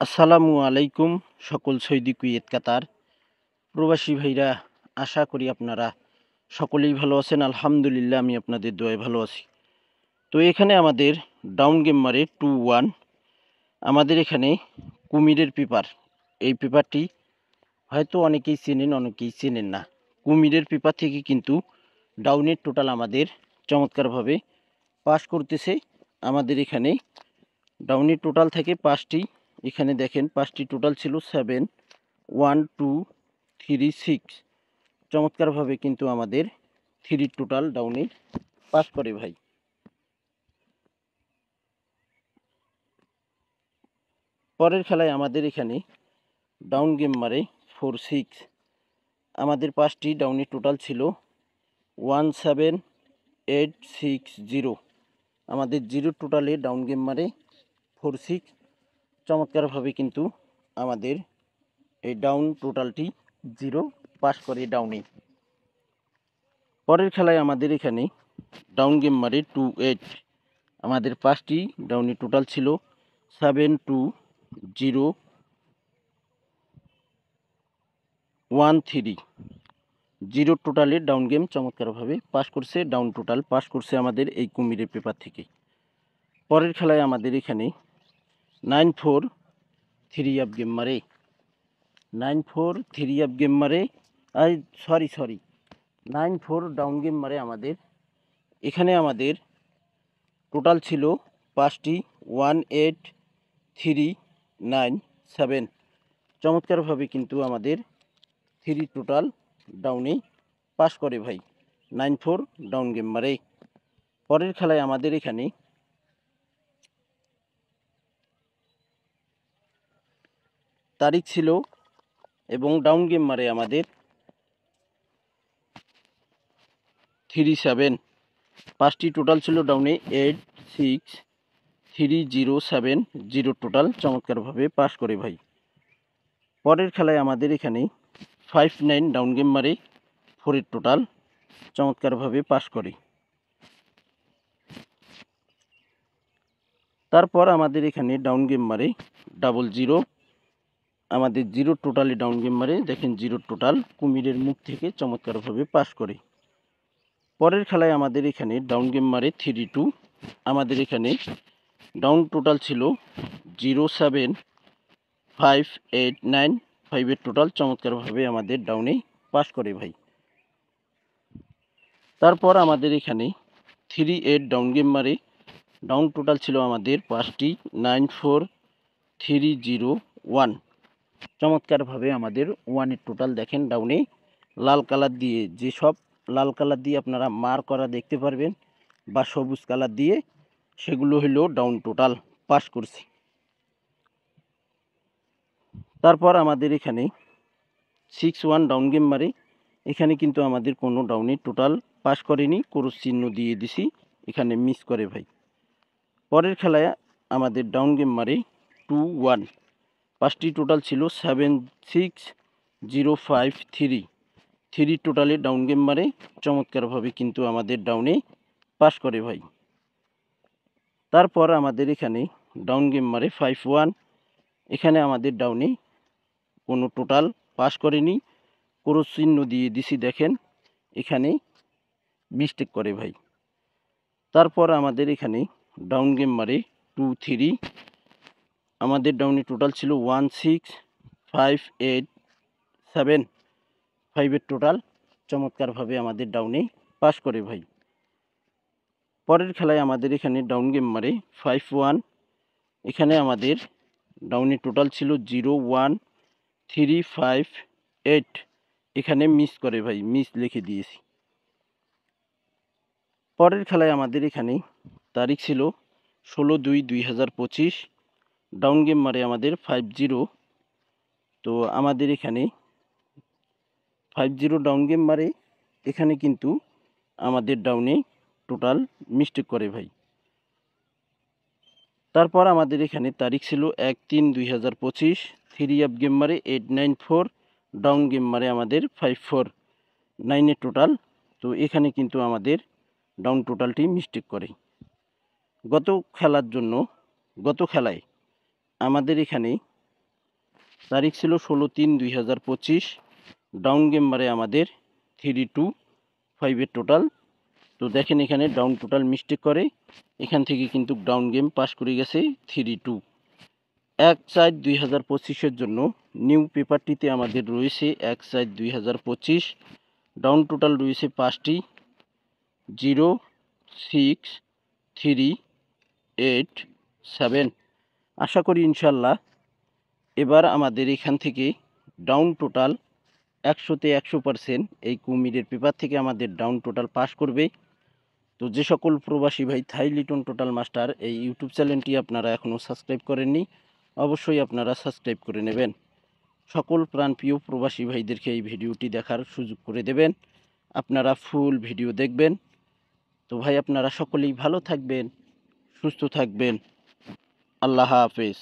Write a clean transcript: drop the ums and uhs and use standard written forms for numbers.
আসসালামু আলাইকুম সকল সৌদি কুয়েত কাতার প্রবাসী ভাইরা, আশা করি আপনারা সকলেই ভালো আছেন। আলহামদুলিল্লাহ, আমি আপনাদের দোয়ায় ভালো আছি। তো এখানে আমাদের ডাউন গেম মারে 2-1। আমাদের এখানে কুমিরের পেপার, এই পেপারটি হয়তো অনেকেই চেনেন, অনেকেই চেনেন না। কুমিরের পেপার থেকে কিন্তু ডাউনের টোটাল আমাদের চমৎকারভাবে পাস করতেছে। আমাদের এখানে ডাউনের টোটাল থেকে 5টি, এখানে দেখেন 5টি টোটাল ছিল 7, 1, 2, 3, 6। চমৎকারভাবে কিন্তু আমাদের 3 টোটাল ডাউনে পাস করে ভাই। পরের খেলায় আমাদের এখানে ডাউন গেম মারে 4-6। আমাদের 5টি ডাউনে টোটাল ছিল 1, 7, 8, 6, 0। আমাদের 0 টোটালে ডাউন গেম মারে 4-6। চমৎকারভাবে কিন্তু আমাদের এই ডাউন টোটালটি 0 পাস করে ডাউনে। পরের খেলায় আমাদের এখানে ডাউন গেম মারে 2-8। আমাদের 5টি ডাউনে টোটাল ছিল 7, 2, 0, 1, 3। 0 টোটালে ডাউন গেম চমৎকারভাবে পাস করছে, ডাউন টোটাল পাস করছে আমাদের এই কুমিরের পেপার থেকে। পরের খেলায় আমাদের এখানে 9, 4, 3 আপ গেম মারে 9, 4, 3 আপ গেম মারে সরি 9, 4 ডাউন গেম মারে আমাদের। এখানে আমাদের টোটাল ছিল 5টি 1, 8, 3, 9, 7। চমৎকারভাবে কিন্তু আমাদের 3 টোটাল ডাউনে পাস করে ভাই। 9, 4 ডাউন গেম মারে। পরের খেলায় আমাদের এখানে তারিখ ছিল এবং ডাউন গেম মারে আমাদের 3, 7। 5টি টোটাল ছিল ডাউনে 8, 6, 3, 0, 7, 0 টোটাল চমৎকারভাবে পাস করে ভাই। পরের খেলায় আমাদের এখানে 5, 9 ডাউন গেম মারে 4 টোটাল চমৎকারভাবে পাস করে। তারপর আমাদের এখানে ডাউন গেম মারে 0, আমাদের 0 টোটালি ডাউন গেম মারে। দেখেন 0 টোটাল কুমিরের মুখ থেকে চমৎকারভাবে পাস করে। পরের খেলায় আমাদের এখানে ডাউন গেম মারে 3, 2। আমাদের এখানে ডাউন টোটাল ছিল 0, 7, 5, 8, 9। 5-এর টোটাল চমৎকারভাবে আমাদের ডাউনে পাস করে ভাই। তারপর আমাদের এখানে 3, 8 ডাউন গেম মারে। ডাউন টোটাল ছিল আমাদের 5টি 9, 4, 3, 0, 1। চমৎকারভাবে আমাদের 1-এর টোটাল দেখেন ডাউনে লাল কালার দিয়ে, যেসব লাল কালার দিয়ে আপনারা মার করা দেখতে পারবেন বা সবুজ কালার দিয়ে, সেগুলো হলো ডাউন টোটাল পাস করছি। তারপর আমাদের এখানে 6, 1 ডাউন গেম মারে। এখানে কিন্তু আমাদের কোনো ডাউনে টোটাল পাস করেনি, ক্রস চিহ্ন দিয়ে দিছি, এখানে মিস করে ভাই। পরের খেলায় আমাদের ডাউন গেম মারে 2, 1। 5টি টোটাল ছিল 7, 6, 0, 5, 3। 3 টোটালে ডাউন গেম মারে। চমৎকারভাবে কিন্তু আমাদের ডাউনে পাস করে ভাই। তারপর আমাদের এখানে ডাউন গেম মারে 5, 1। এখানে আমাদের ডাউনে কোনো টোটাল পাস করেনি, ক্রস চিহ্ন দিয়ে দিছি, দেখেন এখানে মিস্টেক করে ভাই। তারপর আমাদের এখানে ডাউন গেম মারে 2, 3। আমাদের ডাউনে টোটাল ছিল 1, 6, 5, 8, 7। 5-এর টোটাল চমৎকারভাবে আমাদের ডাউনে পাস করে ভাই। পরের খেলায় আমাদের এখানে ডাউন গেম মারে 5, 1। এখানে আমাদের ডাউনে টোটাল ছিল 0, 1, 3, 5, 8। এখানে মিস করে ভাই, মিস লিখে দিয়েছি। পরের খেলায় আমাদের এখানে তারিখ ছিল 16, 2, 2025। ডাউন গেম মারে আমাদের 5, 0। তো আমাদের এখানে 5, 0 ডাউন গেম মারে। এখানে কিন্তু আমাদের ডাউনে টোটাল মিস্টেক করে ভাই। তারপর আমাদের এখানে তারিখ ছিল 1, 3, 2025। 3 আপ গেম মারে 8, 9, 4। ডাউন গেম মারে আমাদের 5, 4, 9-এর টোটাল। তো এখানে কিন্তু আমাদের ডাউন টোটালটি মিস্টেক করে। গত খেলায় আমাদের এখানে তারিখ ছিল 16/3/2025। ডাউন গেমবারে আমাদের 3-2-5 টোটাল। তো দেখেন এখানে ডাউন টোটাল মিস্টেক করে, এখান থেকে কিন্তু ডাউন গেম পাস করে গেছে 3-2। 1/4/2025 জন্য নিউ পেপারটিতে আমাদের রয়েছে 1/4/2025। ডাউন টোটাল রয়েছে 5টি, 0, 6, 3, 8, 7। আশা করি ইনশাল্লাহ এবার আমাদের এখান থেকে ডাউন টোটাল 100-তে 100% এই কুমিরের পেপার থেকে আমাদের ডাউন টোটাল পাস করবে। তো যে সকল প্রবাসী ভাই থাই লিটন টোটাল মাস্টার এই ইউটিউব চ্যানেলটি আপনারা এখনও সাবস্ক্রাইব করেননি, অবশ্যই আপনারা সাবস্ক্রাইব করে নেবেন। সকল প্রাণপ্রিয় প্রবাসী ভাইদেরকে এই ভিডিওটি দেখার সুযোগ করে দেবেন, আপনারা ফুল ভিডিও দেখবেন। তো ভাই আপনারা সকলেই ভালো থাকবেন, সুস্থ থাকবেন। আল্লাহ হাফেজ।